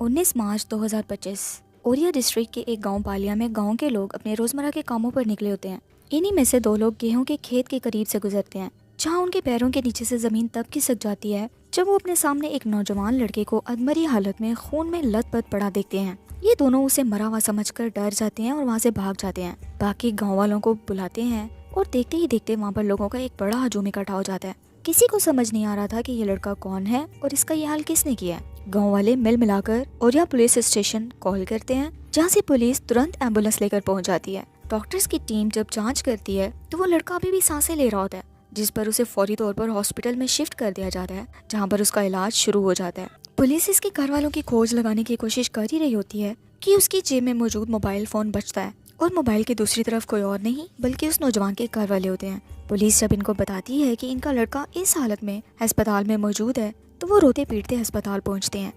19 मार्च 2025 ओरिया district के एक गांव पालिया में गांव के लोग अपने रोजमर्रा के कामों पर निकले होते हैं। इन्हीं में से दो लोग गेहूं के खेत के करीब से गुजरते हैं, जहां उनके पैरों के नीचे से जमीन तब खिसक जाती है जब वो अपने सामने एक नौजवान लड़के को अधमरी हालत में खून में लथपथ पड़ा देखते हैं। ये दोनों उसे मरा हुआ समझकर डर जाते हैं और वहाँ से भाग जाते हैं। बाकी गाँव वालों को बुलाते हैं और देखते ही देखते वहाँ पर लोगों का एक बड़ा हजूम इकट्ठा हो जाता है। किसी को समझ नहीं आ रहा था कि ये लड़का कौन है और इसका ये हाल किसने किया है। गांव वाले मिल मिलाकर ओरिया पुलिस स्टेशन कॉल करते हैं, जहां से पुलिस तुरंत एम्बुलेंस लेकर पहुंच जाती है। डॉक्टर्स की टीम जब जांच करती है तो वो लड़का अभी भी सांसें ले रहा होता है, जिस पर उसे फौरी तौर पर हॉस्पिटल में शिफ्ट कर दिया जाता है, जहां पर उसका इलाज शुरू हो जाता है। पुलिस इसके घर वालों की खोज लगाने की कोशिश कर ही रही होती है कि उसकी जेब में मौजूद मोबाइल फोन बचता है और मोबाइल की दूसरी तरफ कोई और नहीं बल्कि उस नौजवान के घर वाले होते हैं। पुलिस जब इनको बताती है कि इनका लड़का इस हालत में अस्पताल में मौजूद है तो वो रोते पीटते अस्पताल पहुंचते हैं।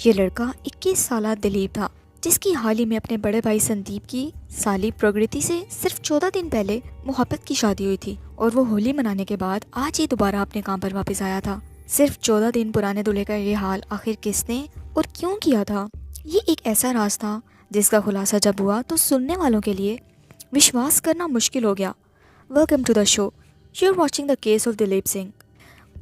ये लड़का 21 साल दिलीप था, जिसकी हाल ही में अपने बड़े भाई संदीप की साली प्रकृति से सिर्फ 14 दिन पहले मोहब्बत की शादी हुई थी और वो होली मनाने के बाद आज ही दोबारा अपने काम पर वापस आया था। सिर्फ 14 दिन पुराने दूल्हे का ये हाल आखिर किसने और क्यों किया था, ये एक ऐसा राज था जिसका खुलासा जब हुआ तो सुनने वालों के लिए विश्वास करना मुश्किल हो गया। Welcome to the show, you are watching the case of Dilip Singh.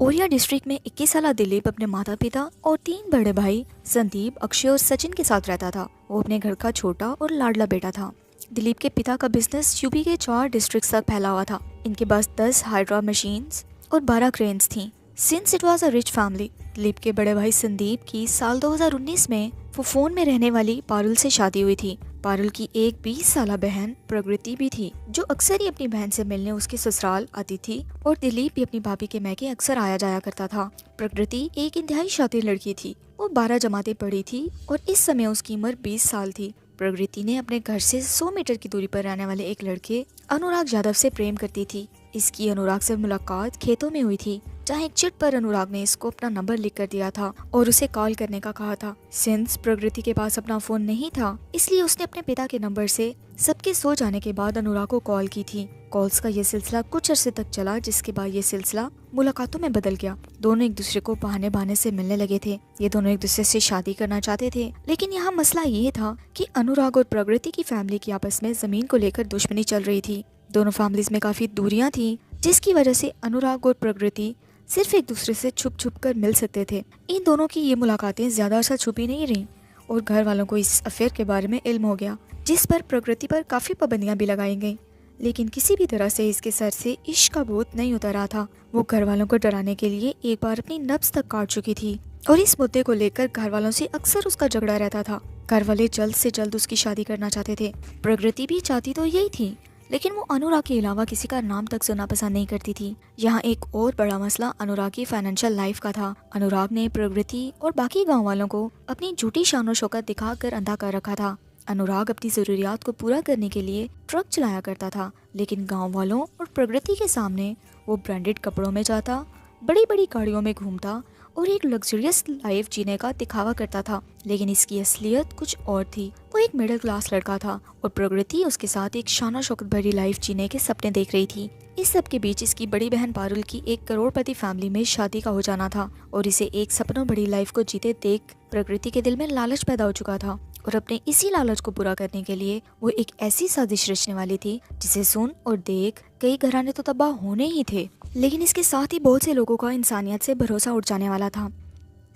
Auraiya district में 21 साल दिलीप अपने माता पिता और 3 बड़े भाई संदीप, अक्षय और सचिन के साथ रहता था। वो अपने घर का छोटा और लाडला बेटा था। दिलीप के पिता का बिजनेस यूपी के 4 डिस्ट्रिक्ट तक फैला हुआ था। इनके पास 10 हाइड्रा मशीन्स और 12 क्रेन्स थी। Since it was a rich family, Dilip के बड़े भाई संदीप की साल 2019 में फोन में रहने वाली पारुल से शादी हुई थी। पारुल की एक 20 साल बहन प्रकृति भी थी, जो अक्सर ही अपनी बहन से मिलने उसके ससुराल आती थी और दिलीप भी अपनी भाभी के मैके अक्सर आया जाया करता था। प्रकृति एक इंतहाई शातिर लड़की थी। वो 12 जमातें पढ़ी थी और इस समय उसकी उम्र 20 साल थी। प्रकृति ने अपने घर से 100 मीटर की दूरी पर रहने वाले एक लड़के अनुराग यादव से प्रेम करती थी। इसकी अनुराग से मुलाकात खेतों में हुई थी, जहाँ एक चिट पर अनुराग ने इसको अपना नंबर लिख कर दिया था और उसे कॉल करने का कहा था। सिंस प्रकृति के पास अपना फोन नहीं था, इसलिए उसने अपने पिता के नंबर से सबके सो जाने के बाद अनुराग को कॉल की थी। कॉल्स का ये सिलसिला कुछ अरसे तक चला, जिसके बाद ये सिलसिला मुलाकातों में बदल गया। दोनों एक दूसरे को बहाने बहाने से मिलने लगे थे। ये दोनों एक दूसरे से शादी करना चाहते थे, लेकिन यहाँ मसला ये था कि अनुराग और प्रकृति की फैमिली की आपस में जमीन को लेकर दुश्मनी चल रही थी। दोनों फैमिलीज में काफी दूरियां थी, जिसकी वजह से अनुराग और प्रकृति सिर्फ एक दूसरे से छुप छुप कर मिल सकते थे। इन दोनों की ये मुलाकातें ज्यादा अर्सा छुपी नहीं रहीं और घर वालों को इस अफेयर के बारे में इल्म हो गया, जिस पर प्रकृति पर काफी पाबंदियां भी लगाई गईं। लेकिन किसी भी तरह से इसके सर से इश्क का भूत नहीं उतर रहा था। वो घर वालों को डराने के लिए एक बार अपनी नब्ज तक काट चुकी थी और इस मुद्दे को लेकर घर वालों से अक्सर उसका झगड़ा रहता था। घर वाले जल्द से जल्द उसकी शादी करना चाहते थे। प्रकृति भी चाहती तो यही थी, लेकिन वो अनुराग के अलावा किसी का नाम तक सुनना पसंद नहीं करती थी। यहाँ एक और बड़ा मसला अनुराग की फाइनेंशियल लाइफ का था। अनुराग ने प्रकृति और बाकी गांव वालों को अपनी झूठी शान और शौकत दिखाकर अंधा कर रखा था। अनुराग अपनी जरूरियात को पूरा करने के लिए ट्रक चलाया करता था, लेकिन गांव वालों और प्रकृति के सामने वो ब्रांडेड कपड़ों में जाता, बड़ी बड़ी गाड़ियों में घूमता और एक लग्जरियस लाइफ जीने का दिखावा करता था। लेकिन इसकी असलियत कुछ और थी। वो एक मिडिल क्लास लड़का था और प्रकृति उसके साथ एक शान और शौकत भरी लाइफ जीने के सपने देख रही थी। इस सब के बीच इसकी बड़ी बहन पारुल की एक करोड़पति फैमिली में शादी का हो जाना था और इसे एक सपनों बड़ी लाइफ को जीते देख प्रकृति के दिल में लालच पैदा हो चुका था और अपने इसी लालच को पूरा करने के लिए वो एक ऐसी साजिश रचने वाली थी जिसे सुन और देख कई घराने तो तबाह होने ही थे, लेकिन इसके साथ ही बहुत से लोगों का इंसानियत से भरोसा उठ जाने वाला था।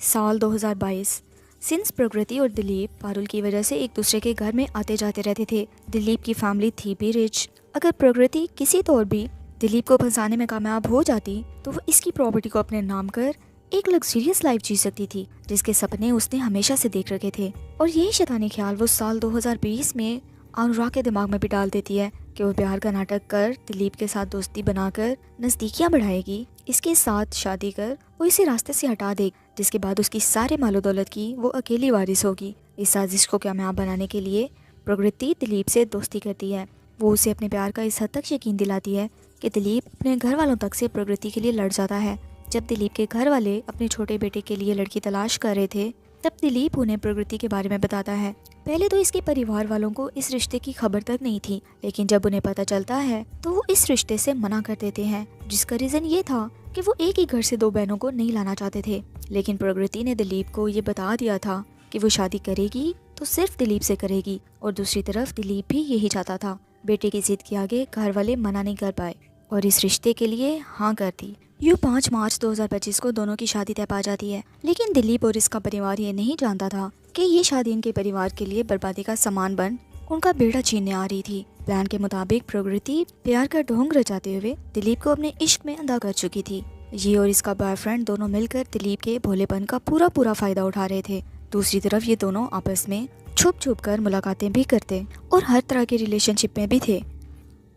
साल 2022। सिंस प्रकृति और दिलीप पारुल की वजह से एक दूसरे के घर में आते जाते रहते थे। दिलीप की फैमिली थी भी रिच। अगर प्रकृति किसी तौर भी दिलीप को फंसाने में कामयाब हो जाती तो वो इसकी प्रॉपर्टी को अपने नाम कर एक लग्जरियस लाइफ जी सकती थी, जिसके सपने उसने हमेशा से देख रखे थे। और यही शैतानी ख्याल वो साल 2020 में अनुराग के दिमाग में भी डाल देती है कि वो प्यार का नाटक कर दिलीप के साथ दोस्ती बनाकर नजदीकियां बढ़ाएगी, इसके साथ शादी कर वो इसे रास्ते से हटा देगी, जिसके बाद उसकी सारे मालो दौलत की वो अकेली वारिस होगी। इस साजिश को कामयाब बनाने के लिए प्रकृति दिलीप से दोस्ती करती है। वो उसे अपने प्यार का इस हद तक यकीन दिलाती है कि दिलीप अपने घर वालों तक से प्रकृति के लिए लड़ जाता है। जब दिलीप के घर वाले अपने छोटे बेटे के लिए लड़की तलाश कर रहे थे, तब दिलीप उन्हें प्रकृति के बारे में बताता है। पहले तो इसके परिवार वालों को इस रिश्ते की खबर तक नहीं थी, लेकिन जब उन्हें पता चलता है तो वो इस रिश्ते से मना कर देते हैं, जिसका रीजन ये था कि वो एक ही घर से 2 बहनों को नहीं लाना चाहते थे। लेकिन प्रकृति ने दिलीप को ये बता दिया था कि वो शादी करेगी तो सिर्फ दिलीप से करेगी, और दूसरी तरफ दिलीप भी यही चाहता था। बेटे की जिद के आगे घर वाले मना नहीं कर पाए और इस रिश्ते के लिए हाँ कर दी। यूँ 5 मार्च 2025 को दोनों की शादी तय पा जाती है, लेकिन दिलीप और इसका परिवार ये नहीं जानता था कि ये शादी इनके परिवार के लिए बर्बादी का सामान बन उनका बेड़ा छीनने आ रही थी। प्लान के मुताबिक प्रकृति प्यार का ढोंग रचाते हुए दिलीप को अपने इश्क में अंधा कर चुकी थी। ये और इसका बॉयफ्रेंड दोनों मिलकर दिलीप के भोलेपन का पूरा फायदा उठा रहे थे। दूसरी तरफ ये दोनों आपस में छुप कर मुलाकातें भी करते और हर तरह के रिलेशनशिप में भी थे।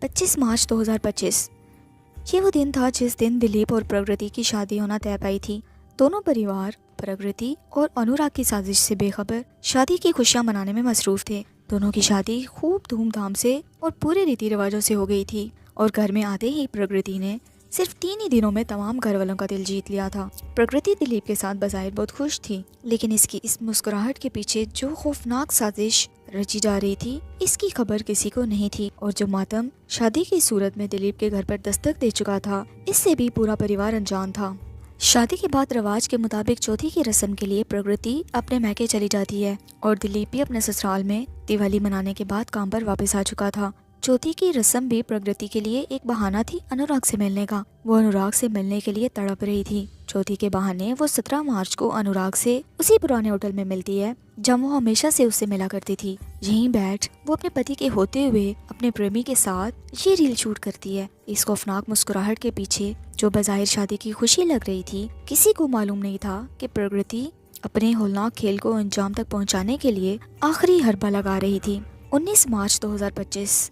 25 मार्च 2025 ये वो दिन था जिस दिन दिलीप और प्रकृति की शादी होना तय पाई थी। दोनों परिवार प्रकृति और अनुराग की साजिश से बेखबर शादी की खुशियां मनाने में मसरूफ थे। दोनों की शादी खूब धूमधाम से और पूरे रीति रिवाजों से हो गई थी और घर में आते ही प्रकृति ने सिर्फ 3 ही दिनों में तमाम घर वालों का दिल जीत लिया था। प्रकृति दिलीप के साथ बज़ाहिर बहुत खुश थी, लेकिन इसकी इस मुस्कुराहट के पीछे जो खौफनाक साजिश रची जा रही थी इसकी खबर किसी को नहीं थी। और जो मातम शादी की सूरत में दिलीप के घर पर दस्तक दे चुका था, इससे भी पूरा परिवार अनजान था। शादी के बाद रवाज के मुताबिक चौथी की रस्म के लिए प्रकृति अपने मैके चली जाती है और दिलीप भी अपने ससुराल में दिवाली मनाने के बाद काम पर वापस आ चुका था। चौथी की रस्म भी प्रकृति के लिए एक बहाना थी अनुराग से मिलने का। वो अनुराग से मिलने के लिए तड़प रही थी। चौथी के बहाने वो 17 मार्च को अनुराग से उसी पुराने होटल में मिलती है जब वो हमेशा से उससे मिला करती थी। यहीं बैठ वो अपने पति के होते हुए अपने प्रेमी के साथ ये रील शूट करती है। इस खौफनाक मुस्कुराहट के पीछे जो बज़ाहिर शादी की खुशी लग रही थी, किसी को मालूम नहीं था कि प्रकृति अपने होलनाक खेल को अंजाम तक पहुँचाने के लिए आखिरी हरबा लगा रही थी। 19 मार्च 2025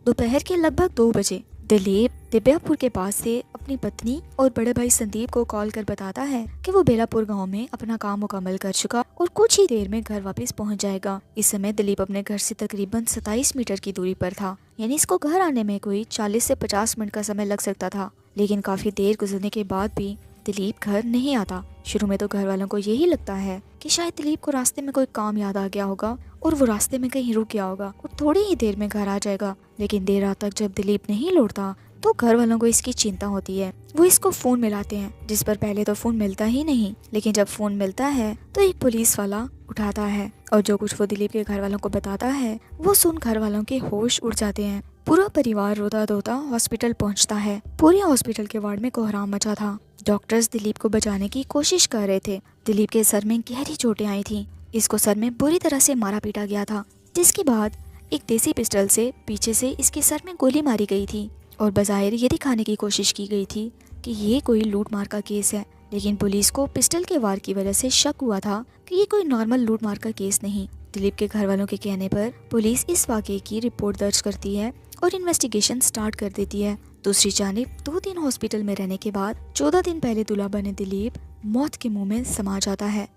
दोपहर के लगभग 2 बजे दिलीप दिव्यापुर के पास से अपनी पत्नी और बड़े भाई संदीप को कॉल कर बताता है कि वो बेलापुर गांव में अपना काम मुकम्मल कर चुका और कुछ ही देर में घर वापस पहुंच जाएगा। इस समय दिलीप अपने घर से तकरीबन 27 मीटर की दूरी पर था, यानी इसको घर आने में कोई 40 से 50 मिनट का समय लग सकता था। लेकिन काफी देर गुजरने के बाद भी दिलीप घर नहीं आता। शुरू में तो घर वालों को यही लगता है कि शायद दिलीप को रास्ते में कोई काम याद आ गया होगा और वो रास्ते में कहीं रुक गया होगा और थोड़ी ही देर में घर आ जाएगा। लेकिन देर रात तक जब दिलीप नहीं लौटता तो घर वालों को इसकी चिंता होती है। वो इसको फोन मिलाते हैं, जिस पर पहले तो फोन मिलता ही नहीं, लेकिन जब फोन मिलता है तो एक पुलिस वाला उठाता है और जो कुछ वो दिलीप के घर वालों को बताता है वो सुन घर वालों के होश उड़ जाते हैं। पूरा परिवार रोता धोता हॉस्पिटल पहुंचता है। पूरे हॉस्पिटल के वार्ड में कोहराम मचा था। डॉक्टर्स दिलीप को बचाने की कोशिश कर रहे थे। दिलीप के सर में गहरी चोटें आई थी। इसको सर में बुरी तरह से मारा पीटा गया था, जिसके बाद एक देसी पिस्टल से पीछे से इसके सर में गोली मारी गई थी और बज़ाहिर ये दिखाने की कोशिश की गई थी कि ये कोई लूट मार का केस है। लेकिन पुलिस को पिस्टल के वार की वजह से शक हुआ था कि ये कोई नॉर्मल लूट मार का केस नहीं। दिलीप के घर वालों के कहने पर पुलिस इस वाकये की रिपोर्ट दर्ज करती है और इन्वेस्टिगेशन स्टार्ट कर देती है। दूसरी जानिब 2 दिन हॉस्पिटल में रहने के बाद 14 दिन पहले दूल्हा बने दिलीप मौत के मुंह में समा जाता है।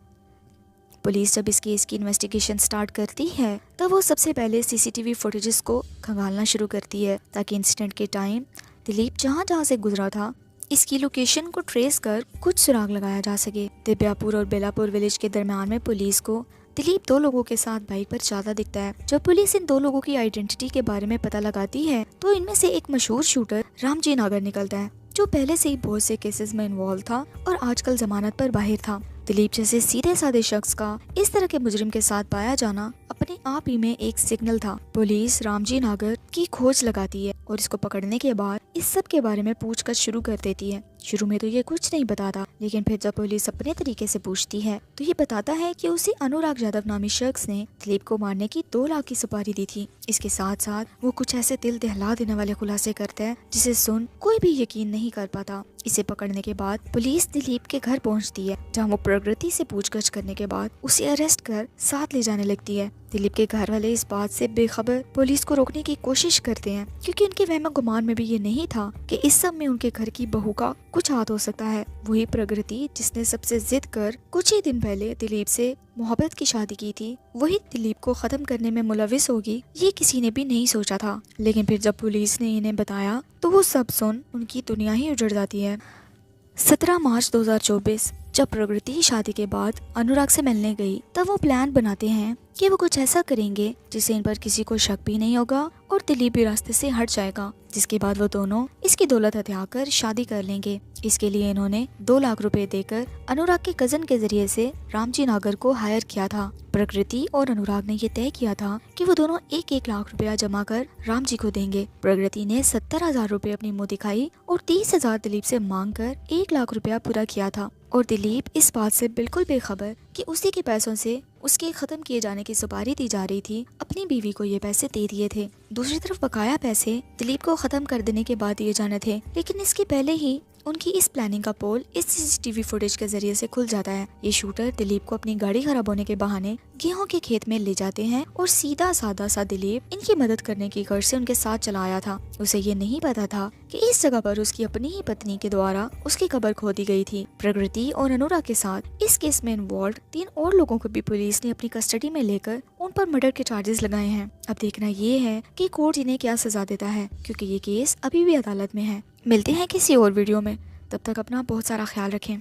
पुलिस जब इस केस की इन्वेस्टिगेशन स्टार्ट करती है तब वो सबसे पहले सीसीटीवी फुटेजेस को खंगालना शुरू करती है ताकि इंसिडेंट के टाइम दिलीप जहाँ से गुजरा था इसकी लोकेशन को ट्रेस कर कुछ सुराग लगाया जा सके। दिव्यापुर और बेलापुर विलेज के दरमियान में पुलिस को दिलीप 2 लोगों के साथ बाइक पर ज्यादा दिखता है। जब पुलिस इन 2 लोगों की आइडेंटिटी के बारे में पता लगाती है तो इनमें से एक मशहूर शूटर रामजी नागर निकलता है, जो पहले से ही बहुत से केसेस में इन्वॉल्व था और आजकल जमानत पर बाहर था। दिलीप जैसे सीधे साधे शख्स का इस तरह के मुजरिम के साथ पाया जाना अपने आप ही में एक सिग्नल था। पुलिस रामजी नागर की खोज लगाती है और इसको पकड़ने के बाद इस सब के बारे में पूछताछ शुरू कर देती है। शुरू में तो ये कुछ नहीं बताता, लेकिन फिर जब पुलिस अपने तरीके से पूछती है तो ये बताता है कि उसी अनुराग यादव नामी शख्स ने दिलीप को मारने की 2 लाख की सुपारी दी थी। इसके साथ साथ वो कुछ ऐसे दिल दहला देने वाले खुलासे करते हैं जिसे सुन कोई भी यकीन नहीं कर पाता। इसे पकड़ने के बाद पुलिस दिलीप के घर पहुंचती है, जहां वो प्रकृति से पूछताछ करने के बाद उसे अरेस्ट कर साथ ले जाने लगती है। दिलीप के घर वाले इस बात से बेखबर पुलिस को रोकने की कोशिश करते हैं, क्योंकि उनके वहम गुमान में भी ये नहीं था कि इस सब में उनके घर की बहू का कुछ हाथ हो सकता है। वही प्रकृति जिसने सबसे जिद कर कुछ ही दिन पहले दिलीप से मोहब्बत की शादी की थी, वही दिलीप को खत्म करने में मुलविस होगी, ये किसी ने भी नहीं सोचा था। लेकिन फिर जब पुलिस ने इन्हें बताया तो वो सब सुन उनकी दुनिया ही उजड़ जाती है। 17 मार्च 2024 जब प्रकृति शादी के बाद अनुराग से मिलने गई तब वो प्लान बनाते हैं कि वो कुछ ऐसा करेंगे जिससे इन पर किसी को शक भी नहीं होगा और दिलीप भी रास्ते से हट जाएगा, जिसके बाद वो दोनों इसकी दौलत हथियाकर शादी कर लेंगे। इसके लिए इन्होंने 2 लाख रुपए देकर अनुराग के कजन के जरिए से रामजी नागर को हायर किया था। प्रकृति और अनुराग ने ये तय किया था कि वो दोनों 1-1 लाख रुपया जमा कर रामजी को देंगे। प्रकृति ने 70,000 रुपए अपनी मुंह दिखाई और 30,000 दिलीप से मांग कर 1 लाख रुपया पूरा किया था। और दिलीप इस बात से बिल्कुल बेखबर कि उसी के पैसों से उसके खत्म किए जाने की सुपारी दी जा रही थी, अपनी बीवी को ये पैसे दे दिए थे। दूसरी तरफ बकाया पैसे दिलीप को खत्म कर देने के बाद दिए जाने थे, लेकिन इसके पहले ही उनकी इस प्लानिंग का पोल इस सीसीटीवी फुटेज के जरिए से खुल जाता है। ये शूटर दिलीप को अपनी गाड़ी खराब होने के बहाने गेहूं के खेत में ले जाते हैं और सीधा साधा सा दिलीप इनकी मदद करने की गर्ज से उनके साथ चला आया था। उसे ये नहीं पता था कि इस जगह पर उसकी अपनी ही पत्नी के द्वारा उसकी कब्र खोदी गई थी। प्रकृति और अनुराग के साथ इस केस में इन्वॉल्व 3 और लोगों को भी पुलिस ने अपनी कस्टडी में लेकर उन पर मर्डर के चार्जेस लगाए हैं। अब देखना ये है कि कोर्ट इन्हें क्या सजा देता है, क्योंकि ये केस अभी भी अदालत में है। मिलते हैं किसी और वीडियो में, तब तक अपना बहुत सारा ख्याल रखें।